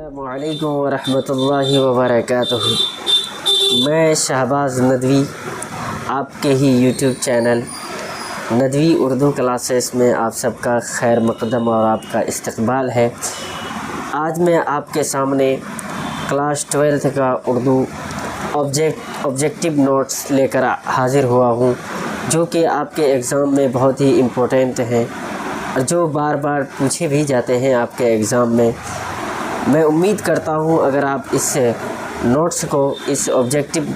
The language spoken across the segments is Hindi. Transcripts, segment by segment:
अस्सलामुअलैकुम वरहमतुल्लाहि वबरकातुहू। मैं शहबाज नदवी आपके ही YouTube channel Nadvi Urdu classes में आप सबका खैर मक़दम और आपका इस्तक़बाल है। आज मैं आपके सामने क्लास 12th का उर्दू ऑब्जेक्टिव नोट्स लेकर हाज़िर हुआ हूँ, जो कि आपके एग्ज़ाम में बहुत ही इम्पोर्टेंट हैं और जो बार बार पूछे भी जाते हैं आपके एग्ज़ाम में। मैं उम्मीद करता हूँ अगर आप इस नोट्स को, इस ऑब्जेक्टिव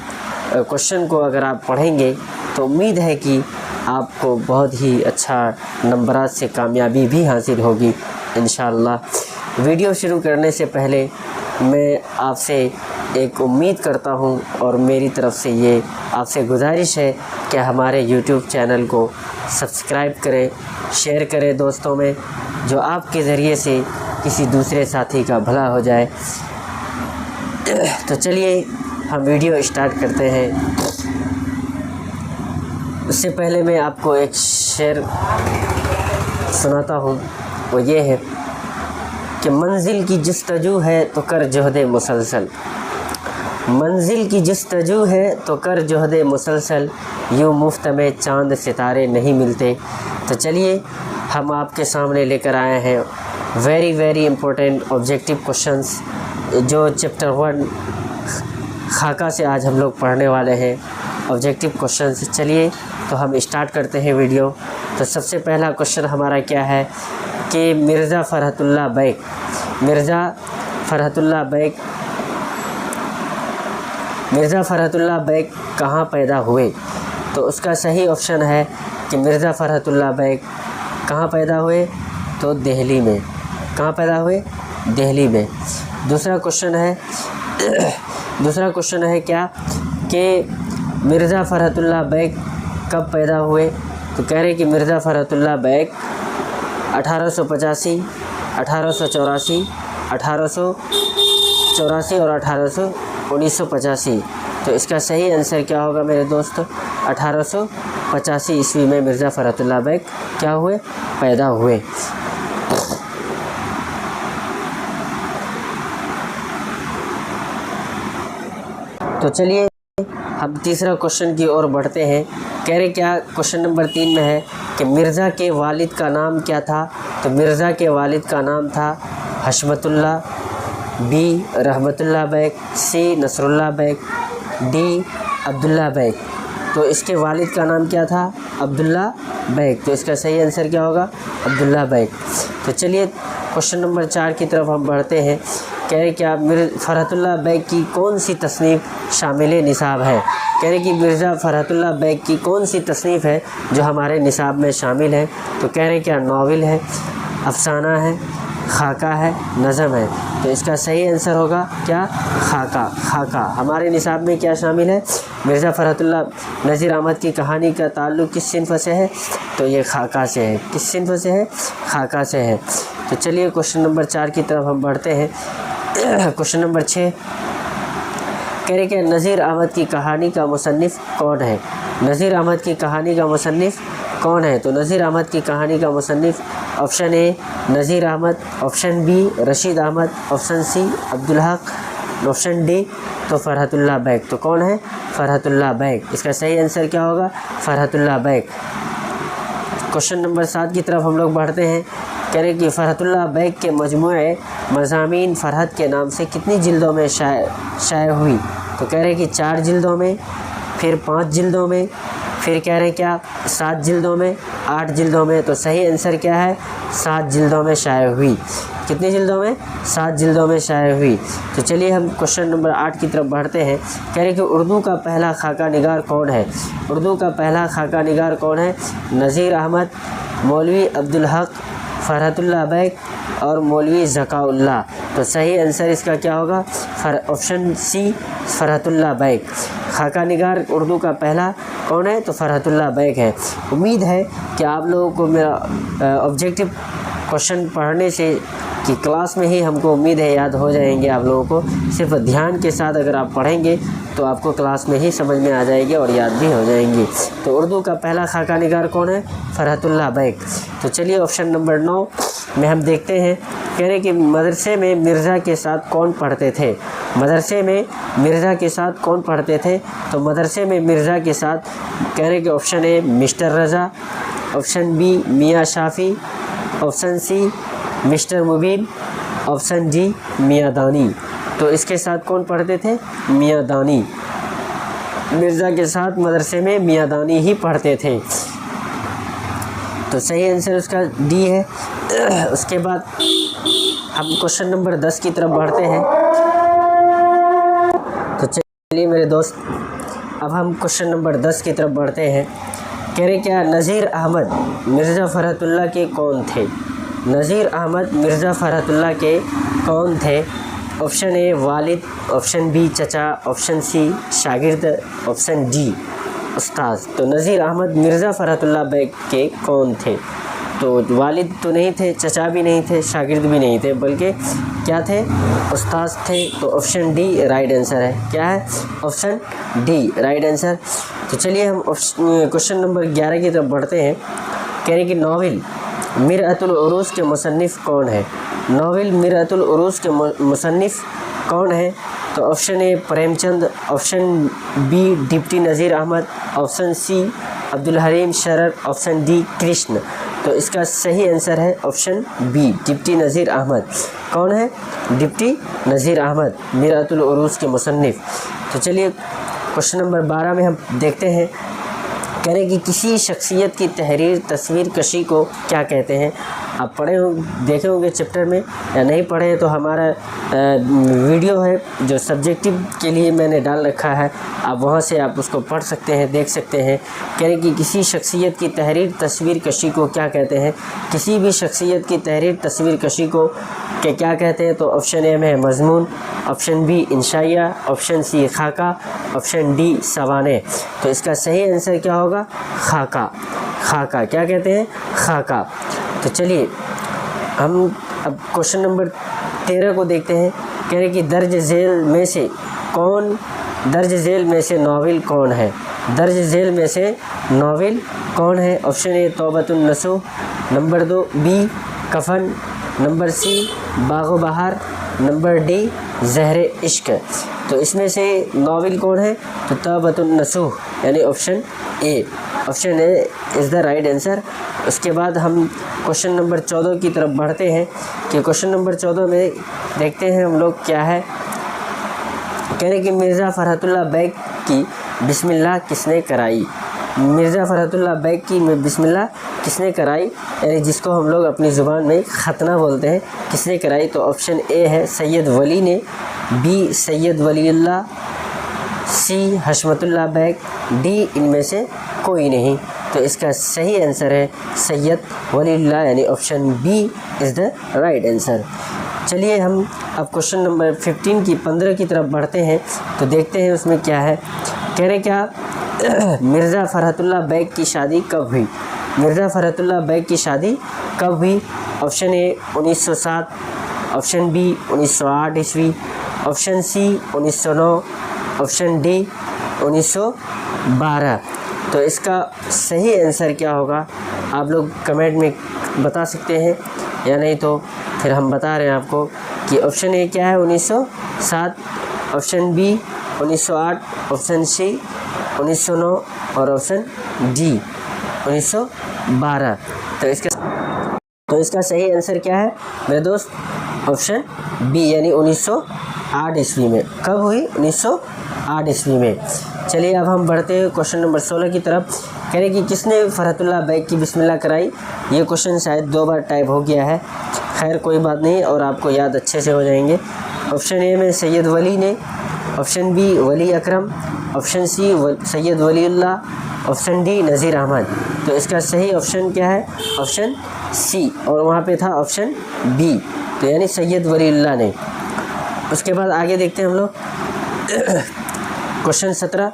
क्वेश्चन को अगर आप पढ़ेंगे तो उम्मीद है कि आपको बहुत ही अच्छा नंबरात से कामयाबी भी हासिल होगी इंशाअल्लाह। वीडियो शुरू करने से पहले मैं आपसे एक उम्मीद करता हूँ और मेरी तरफ़ से ये आपसे गुजारिश है कि हमारे यूट्यूब चैनल को सब्सक्राइब करें, शेयर करें दोस्तों में, जो आपके ज़रिए से किसी दूसरे साथी का भला हो जाए। तो चलिए हम वीडियो स्टार्ट करते हैं। उससे पहले मैं आपको एक शेर सुनाता हूँ, वो ये है कि मंजिल की जस्तजू है तो कर जोहदे मुसलसल, मंजिल की जस्तजू है तो कर जोहदे मुसलसल, यूँ मुफ्त में चाँद सितारे नहीं मिलते। तो चलिए हम आपके सामने लेकर आए हैं वेरी इम्पोर्टेंट ऑब्जेक्टिव क्वेश्चंस, जो चैप्टर 1 खाका से आज हम लोग पढ़ने वाले हैं ऑब्जेक्टिव क्वेश्चंस। चलिए तो हम स्टार्ट करते हैं वीडियो। तो सबसे पहला क्वेश्चन हमारा क्या है कि मिर्ज़ा फ़रहतुल्लाह बैग कहाँ पैदा हुए? तो उसका सही ऑप्शन है कि मिर्ज़ा फ़रहतुल्लाह बैग कहाँ पैदा हुए? तो दिल्ली में। कहाँ पैदा हुए? दिल्ली में। दूसरा क्वेश्चन है क्या कि मिर्ज़ा फ़रहतुल्लाह बैग कब पैदा हुए? तो कह रहे कि मिर्ज़ा फ़रहतुल्लाह बैग 1885, 1884, 1884 और 1985। तो इसका सही आंसर क्या होगा मेरे दोस्तों? 1885 ईस्वी में मिर्ज़ा फ़रहतुल्लाह बैग क्या हुए? पैदा हुए। तो चलिए हम तीसरा क्वेश्चन की ओर बढ़ते हैं। कह रहे क्या क्वेश्चन नंबर 3 में है कि मिर्ज़ा के वालिद का नाम क्या था? तो मिर्ज़ा के वालिद का नाम था Hashmatullah, B Rahmatullah Baig, C Nasrullah Baig, D Abdullah Baig. तो इसके वालिद का नाम क्या था? अब्दुल्ला बैग। तो इसका सही आंसर क्या होगा? अब्दुल्ला बैग। तो चलिए क्वेश्चन नंबर 4 की तरफ हम बढ़ते हैं। कह रहे क्या फ़रहतुल्लाह बैग की कौन सी तसनीफ़ शामिल निसाब है? कह रहे कि मिर्ज़ा फ़रहतुल्लाह बैग की कौन सी तसनीफ़ है जो हमारे निसाब में शामिल है? तो कह रहे क्या नावल है, अफसाना है, खाका है, नज़म है। तो इसका सही आंसर होगा क्या? खाका। हमारे निसाब में क्या शामिल है? मिर्ज़ा फ़रहतुल्लाह नज़ीर अहमद की कहानी का ताल्लुक़ किस सिन्फ़ से है? तो ये खाका से है। किस सिन्फ़ से है? खाका से है। तो चलिए क्वेश्चन नंबर 4 की तरफ हम बढ़ते हैं। क्वेश्चन नंबर 6 कह रहे कि नज़ीर अहमद की कहानी का मुसन्निफ़ कौन है? नज़ीर अहमद की कहानी का मुसन्निफ़ कौन है? तो नज़ीर अहमद की कहानी का मुसन्निफ़ option A Nazir Ahmad, option B Rashid Ahmad, option C Abdul Haq, option D तो फ़रहतुल्लाह बैग। तो कौन है? फ़रहतुल्लाह बैग। इसका सही आंसर क्या होगा? फ़रहतुल्लाह बैग। क्वेश्चन नंबर 7 की तरफ हम लोग बढ़ते हैं। कह रहे कि फ़रहतुल्लाह बैग के मजमूए मज़ामीन फ़रहत के नाम से कितनी जिल्दों में शाये हुई? तो कह रहे कि 4 जिल्दों में, फिर 5 जिल्दों में, फिर कह रहे क्या 7 जिल्दों में, 8 जिल्दों में। तो सही आंसर क्या है? 7 जिल्दों में शाये हुई। कितनी जिल्दों में? 7 जिल्दों में शाये हुई। तो चलिए हम क्वेश्चन नंबर 8 की तरफ बढ़ते हैं। कह रहे कि उर्दू का पहला खाका निगार कौन है? उर्दू का पहला खाका निगार कौन है? नज़ीर अहमद, मौलवी अब्दुल हक, फ़रहतुल्लाह बैग और मौलवी ज़काउल्लाह। तो सही आंसर इसका क्या होगा? Option C Farhatullah Baig. खाका निगार उर्दू का पहला कौन है? तो फ़रहतुल्लाह बैग है। उम्मीद है कि आप लोगों को मेरा ऑब्जेक्टिव क्वेश्चन पढ़ने से कि क्लास में ही हमको उम्मीद है याद हो जाएंगे आप लोगों को। सिर्फ ध्यान के साथ अगर आप पढ़ेंगे तो आपको क्लास में ही समझ में आ जाएगी और याद भी हो जाएंगी। तो उर्दू का पहला खाका निगार कौन है? फ़रहतुल्लाह बैग। तो चलिए ऑप्शन नंबर 9 में हम देखते हैं कह रहे कि मदरसे में मिर्ज़ा के साथ कौन पढ़ते थे। मदरसे में मिर्ज़ा के साथ कौन पढ़ते थे, तो मदरसे में मिर्ज़ा के साथ कह रहे कि option A mister Raza, option B मियाँ Shafi, option C mister Mubeen, option D मियाँ दानी। तो इसके साथ कौन पढ़ते थे, मियाँ दानी। मिर्ज़ा के साथ मदरसे में मियाँ दानी ही पढ़ते थे। तो सही आंसर उसका डी है। उसके बाद हम क्वेश्चन नंबर 10 की तरफ बढ़ते हैं। तो चलिए मेरे दोस्त, अब हम क्वेश्चन नंबर 10 की तरफ बढ़ते हैं। कह रहे क्या नज़ीर अहमद मिर्ज़ा फ़रहतुल्लाह के कौन थे। नज़ीर अहमद मिर्ज़ा फ़रहतुल्लाह के कौन थे। ऑप्शन ए वालिद, ऑप्शन बी चचा, ऑप्शन सी शागिर्द, ऑप्शन डी उस्ताद। तो नज़ीर अहमद मिर्ज़ा फ़रहतुल्लाह बेग के कौन थे। तो वालिद तो नहीं थे, चचा भी नहीं थे, शागिर्द भी नहीं थे, बल्कि क्या थे, उस्ताद थे। तो ऑप्शन डी राइट आंसर है। क्या है, ऑप्शन डी राइट आंसर। तो चलिए हम क्वेश्चन नंबर 11 की तरफ बढ़ते हैं। कह रहे कि नावल मिरअतुल उरूस के मुसन्निफ़ कौन है। नावल मिरअतुल उरूस के मुसन्निफ़ कौन है। तो option A Premchand, option B deputy Nazir Ahmad, option C Abdul Halim Sharar, option D Krishna. तो इसका सही आंसर है option B deputy Nazir Ahmad. कौन है, डिप्टी नज़ीर अहमद मिरअतुल उरूस के मुसन्निफ़। तो चलिए क्वेश्चन नंबर 12 में हम देखते हैं। कह रहे कि किसी शख्सियत की तहरीर तस्वीर कशी को क्या कहते हैं। आप पढ़े हो, देखे होंगे चैप्टर में, या नहीं पढ़े तो हमारा वीडियो है जो सब्जेक्टिव के लिए मैंने डाल रखा है, आप वहां से आप उसको पढ़ सकते हैं, देख सकते हैं। कह रहे कि किसी शख्सियत की तहरीर तस्वीर कशी को क्या कहते हैं। किसी भी शख्सियत की तहरीर तस्वीर कशी को क्या कहते हैं। तो ऑप्शन ए में है मजमून, ऑप्शन बी इंशाइया, ऑप्शन सी खाका, ऑप्शन डी सवाने। तो इसका सही आंसर क्या होगा, खाका। खाका क्या कहते हैं, खाका। तो चलिए हम अब क्वेश्चन नंबर 13 को देखते हैं। कह रहे कि दर्ज झेल में से नावल कौन है। दर्ज झेल में से नावल कौन है। ऑप्शन ए तौबतुन नसूह, नंबर 2 बी कफन, नंबर सी बागो बहार, नंबर डी ज़हरे इश्क। तो इसमें से नावल कौन है, तो तौबतुन नसूह यानी option A. Option A is the right answer. उसके बाद हम क्वेश्चन नंबर 14 की तरफ बढ़ते हैं कि क्वेश्चन नंबर 14 में देखते हैं हम लोग क्या है। कह रहे कि मिर्ज़ा फ़रहतुल्लाह बेग की बिस्मिल्लाह किसने कराई। मिर्ज़ा फ़रहतुल्लाह बेग की बिस्मिल्लाह किसने कराई, यानी जिसको हम लोग अपनी ज़ुबान में खतना बोलते हैं, किसने कराई। तो ऑप्शन ए है सैयद वली ने, बी सैयद वलीउल्लाह, सी हशमतुल्लाह बेग, डी इनमें से कोई नहीं। तो इसका सही आंसर है सैयद वलीउल्लाह यानी option B is the right answer. चलिए हम अब क्वेश्चन नंबर 15 की तरफ बढ़ते हैं। तो देखते हैं उसमें क्या है। कह रहे क्या मिर्ज़ा फ़रहतुल्लाह बेग की शादी कब हुई। मिर्ज़ा फ़रहतुल्लाह बेग की शादी कब हुई। ऑप्शन ए 1907, ऑप्शन बी 1908 ईस्वी, ऑप्शन सी 1909, ऑप्शन डी 1912। तो इसका सही आंसर क्या होगा, आप लोग कमेंट में बता सकते हैं, या नहीं तो फिर हम बता रहे हैं आपको कि ऑप्शन ए क्या है 1907, ऑप्शन बी 1908, ऑप्शन सी 1909 और ऑप्शन डी 1912। तो इसका सही आंसर क्या है मेरे दोस्त, ऑप्शन बी यानी 1908 ईस्वी में। कब हुई, 1908 ईस्वी में। चलिए अब हम बढ़ते हैं क्वेश्चन नंबर 16 की तरफ। कह रहे कि किसने फ़रहतुल्लाह बेग की बिस्मिल्लाह कराई। ये क्वेश्चन शायद 2 बार टाइप हो गया है, खैर कोई बात नहीं, और आपको याद अच्छे से हो जाएंगे। ऑप्शन ए में सैयद वली ने, option B Wali Akram, option C Syed Waliullah, option D Nazir Ahmad. तो इसका सही ऑप्शन क्या है, ऑप्शन सी, और वहाँ पे था ऑप्शन बी, तो यानी सैयद वलीउल्लाह ने। उसके बाद आगे देखते हैं हम लोग क्वेश्चन 17।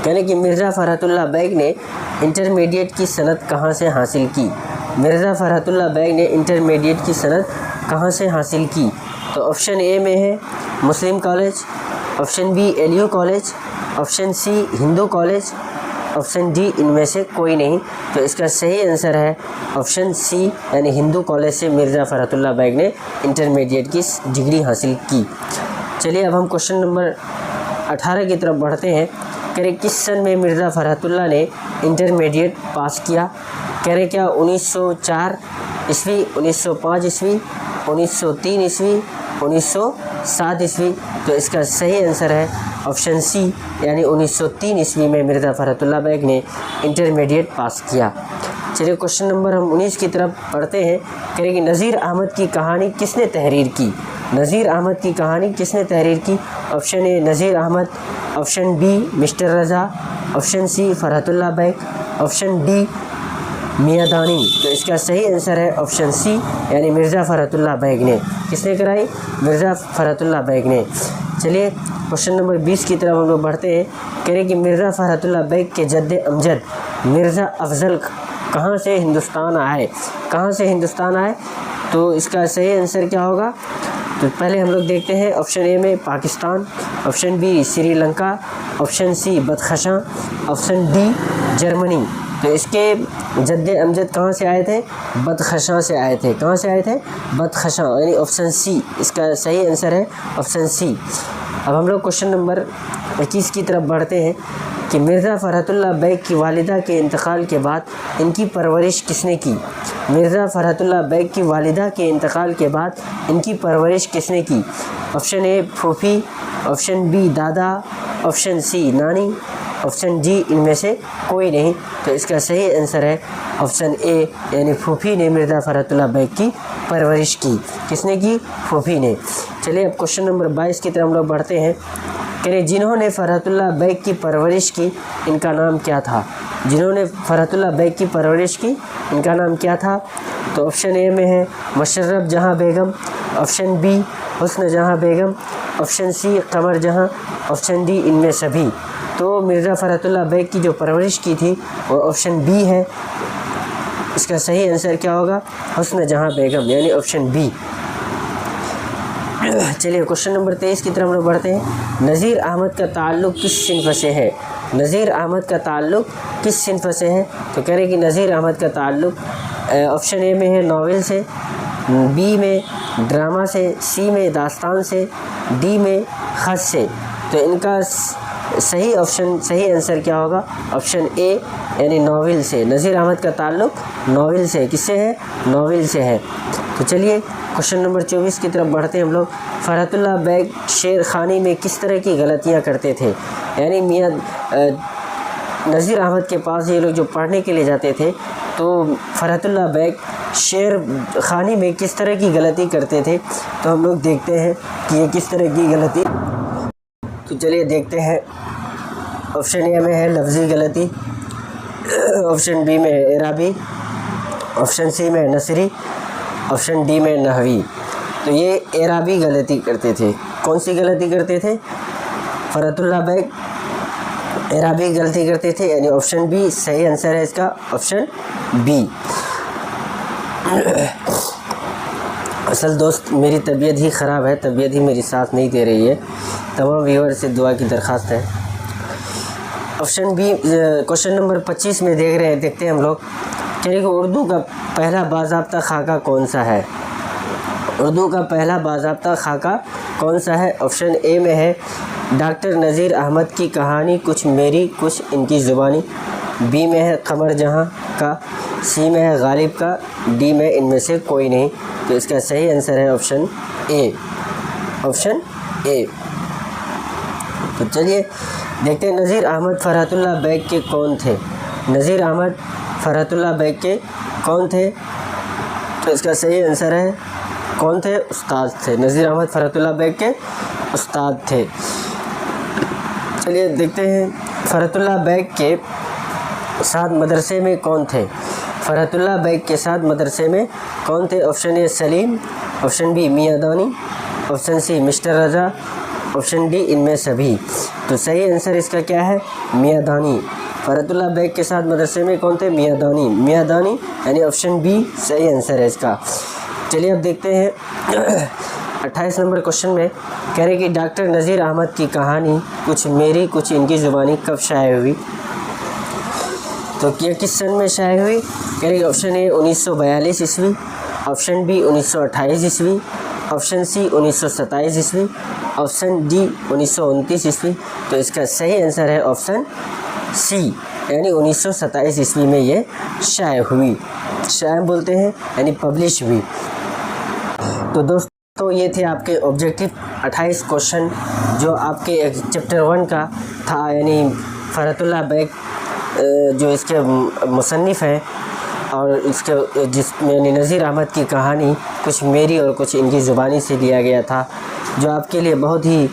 कहने कि मिर्ज़ा फ़रहतुल्लाह बेग ने इंटरमीडिएट की सनद कहाँ से हासिल की। मिर्ज़ा फ़रहतुल्लाह बेग ने इंटरमीडिएट की सनद कहाँ से हासिल की। तो ऑप्शन ए में है Muslim college, option B LU college, option C Hindu college, option D इनमें से कोई नहीं। तो इसका सही आंसर है ऑप्शन सी, यानी हिंदू कॉलेज से मिर्ज़ा फ़रहतुल्लाह बैग ने इंटरमीडिएट की डिग्री हासिल की। चलिए अब हम क्वेश्चन नंबर 18 की तरफ बढ़ते हैं। कह रहे किस सन में मिर्ज़ा फ़रहतुल्लाह ने इंटरमीडिएट पास किया? कह रहे क्या 1904 ईस्वी, 1905 ईस्वी, 1903 ईस्वी, 1907 ईस्वी? तो इसका सही आंसर है ऑप्शन सी, यानी 1903 ईस्वी में मिर्ज़ा फ़रहतुल्लाह बैग ने इंटरमीडिएट पास किया। चलिए क्वेश्चन नंबर हम 19 की तरफ पढ़ते हैं। कह रहे कि नज़ीर अहमद की कहानी किसने तहरीर की? नज़ीर अहमद की कहानी किसने तहरीर की? Option A Nazir Ahmad, option B mister Raza, option C Farhatullah Baig, option D Miyadani. तो इसका सही आंसर है ऑप्शन सी, यानी मिर्ज़ा फ़रहतुल्लाह बैग ने। किसने कराई? मिर्ज़ा फ़रहतुल्लाह बैग ने। चलिए क्वेश्चन नंबर 20 की तरफ हम लोग बढ़ते हैं। कह रहे कि मिर्ज़ा फ़रहतुल्लाह बैग के जद्द अमजद मिर्ज़ा अफ़ज़ल कहाँ से हिंदुस्तान आए? कहाँ से हिंदुस्तान आए? तो इसका सही आंसर क्या होगा? तो पहले हम लोग देखते हैं ऑप्शन ए में Pakistan, option B Sri Lanka, option C Badakhshan, option D Germany. तो इसके जद्द अमजद कहाँ से आए थे? बदख्शां से आए थे। कहाँ से आए थे? बदख्शां, यानी ऑप्शन सी इसका सही आंसर है ऑप्शन सी। अब हम लोग क्वेश्चन नंबर 21 की तरफ बढ़ते हैं कि मिर्ज़ा फ़रहतुल्लाह बैग की वालिदा के इंतकाल के बाद इनकी परवरिश किसने की? मिर्ज़ा फ़रहतुल्लाह बैग की वालिदा के इंतकाल के बाद इनकी परवरिश किसने की? ऑप्शन ए फूफी, ऑप्शन बी दादा, ऑप्शन सी नानी, ऑप्शन डी इनमें से कोई नहीं। तो इसका सही आंसर है ऑप्शन ए, यानी फूफी ने मिर्ज़ा फ़रहतुल्लाह बैग की परवरिश की। किसने की? फूफी ने। चलिए अब क्वेश्चन नंबर 22 की तरफ हम लोग बढ़ते हैं। कह रहे जिन्होंने फ़रहतुल्लाह बैग की परवरिश की इनका नाम क्या था? जिन्होंने फ़रहतुल्लाह बैग की परवरिश की इनका नाम क्या था? तो ऑप्शन ए में है मुशर्रफ जहाँ बेगम, ऑप्शन बी हुस्न जहाँ बेगम, ऑप्शन सी कमर जहाँ, ऑप्शन डी इनमें सभी। तो मिर्ज़ा फ़रहतुल्लाह बैग की जो परवरिश की थी वो ऑप्शन बी है। इसका सही आंसर क्या होगा? हुस्न जहाँ बेगम, यानी ऑप्शन बी। चलिए क्वेश्चन नंबर 23 की तरफ हम लोग बढ़ते हैं। नज़ीर अहमद का ताल्लुक़ किस सिन्फ़ से है? नज़ीर अहमद का ताल्लुक़ किस सिन्फ़ से है? तो कह रहे कि नज़ीर अहमद का ताल्लुक़ ऑप्शन ए में है नावल से, बी में ड्रामा से, सी में दास्तान से, डी में ख़त से। तो इनका सही आंसर क्या होगा? ऑप्शन ए, यानी नावल से। नज़ीर अहमद का ताल्लुक़ नावल से। किससे है? नावल से है। तो चलिए क्वेश्चन नंबर 24 की तरफ बढ़ते हैं हम लोग। फ़रहतुल्लाह बैग शेर खानी में किस तरह की गलतियाँ करते थे? यानी मियाँ नज़ीर अहमद के पास ये लोग जो पढ़ने के लिए जाते थे, तो फ़रहतुल्लाह बैग शेर खानी में किस तरह की गलती करते थे? तो हम लोग देखते हैं कि ये किस तरह की गलती। तो चलिए देखते हैं। ऑप्शन ए में है लफ्ज़ी गलती, ऑप्शन बी में है एराबी, ऑप्शन सी में नसरी, ऑप्शन डी में नहवी। तो ये एराबी गलती करते थे। कौन सी गलती करते थे? फ़रहतुल्लाह बैग एराबी गलती करते थे, यानी ऑप्शन बी सही आंसर है इसका, ऑप्शन बी। असल दोस्त मेरी तबीयत ही ख़राब है, तबीयत ही मेरी साथ नहीं दे रही है। तमाम व्यूअर से दुआ की दरख्वास्त है। ऑप्शन बी क्वेश्चन नंबर 25 में देखते हैं हम लोग। चलिए उर्दू का पहला बाज़ाब्ता खाका कौन सा है? उर्दू का पहला बाज़ाब्ता खाका कौन सा है? ऑप्शन ए में है डॉक्टर नज़ीर अहमद की कहानी कुछ मेरी कुछ इनकी ज़ुबानी, बी में है कमर जहाँ का, सी में है गालिब का, डी में इनमें से कोई नहीं। तो इसका सही आंसर है ऑप्शन ए, ऑप्शन ए। तो चलिए देखते हैं नज़ीर अहमद फ़रहतुल्लाह बैग के कौन थे? नज़ीर अहमद फ़रहतुल्लाह बैग के कौन थे? तो इसका सही आंसर है कौन थे? उस्ताद थे। नज़ीर अहमद फ़रहतुल्लाह बैग के उस्ताद थे। चलिए देखते हैं फ़रहतुल्लाह बैग के साथ मदरसे में कौन थे? फ़रहतुल्लाह बैग के साथ मदरसे में कौन थे? Option A Salim, option B Miyadani, option C mister Raza, option D इनमें सभी। तो सही आंसर इसका क्या है? मियादानी। फ़रहतुल्लाह बैग के साथ मदरसे में कौन थे? मियादानी, मियादानी, यानी ऑप्शन बी सही आंसर है इसका। चलिए अब देखते हैं 28 नंबर क्वेश्चन में। कह रहे कि डॉक्टर नज़ीर अहमद की कहानी कुछ मेरी कुछ इनकी ज़ुबानी कब शाये हुई? तो ये किस सन में शाये हुई? कह रही ऑप्शन ए 1942 ईस्वी, ऑप्शन बी 1928 ईस्वी, ऑप्शन सी 1927 ईस्वी, ऑप्शन डी 1929 ईस्वी। तो इसका सही आंसर है ऑप्शन सी, यानी 1927 ईस्वी में ये शाये हुई। शाये बोलते हैं यानी पब्लिश हुई। तो दोस्तों ये थे आपके ऑब्जेक्टिव 28 क्वेश्चन जो आपके चैप्टर 1 का था, यानी फ़रहतुल्लाह बैग जो इसके मुसन्निफ़ हैं और इसके जिसमें नज़ीर अहमद की कहानी कुछ मेरी और कुछ इनकी ज़ुबानी से लिया गया था, जो आपके लिए बहुत ही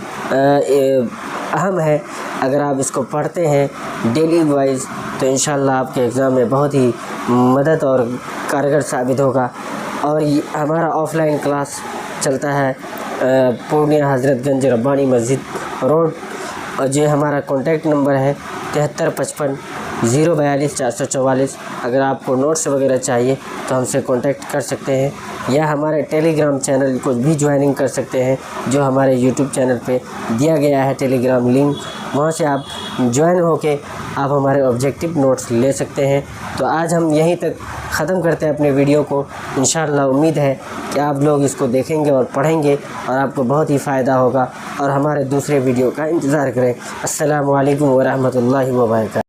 अहम है। अगर आप इसको पढ़ते हैं डेली वाइज तो इंशाल्लाह आपके एग्ज़ाम में बहुत ही मदद और कारगर साबित होगा। और हमारा ऑफ़लाइन क्लास चलता है पूर्णिया हज़रतगंज रब्बानी मस्जिद रोड, और जो हमारा कॉन्टैक्ट नंबर है 7355 042 444। अगर आपको नोट्स वगैरह चाहिए तो हमसे कांटेक्ट कर सकते हैं, या हमारे टेलीग्राम चैनल को भी ज्वाइनिंग कर सकते हैं जो हमारे यूट्यूब चैनल पे दिया गया है टेलीग्राम लिंक, वहाँ से आप ज्वाइन होके आप हमारे ऑब्जेक्टिव नोट्स ले सकते हैं। तो आज हम यहीं तक ख़त्म करते हैं अपने वीडियो को। इंशाअल्लाह उम्मीद है कि आप लोग इसको देखेंगे और पढ़ेंगे और आपको बहुत ही फ़ायदा होगा, और हमारे दूसरे वीडियो का इंतज़ार करें। अस्सलामु अलैकुम व रहमतुल्लाहि व बरकातहू।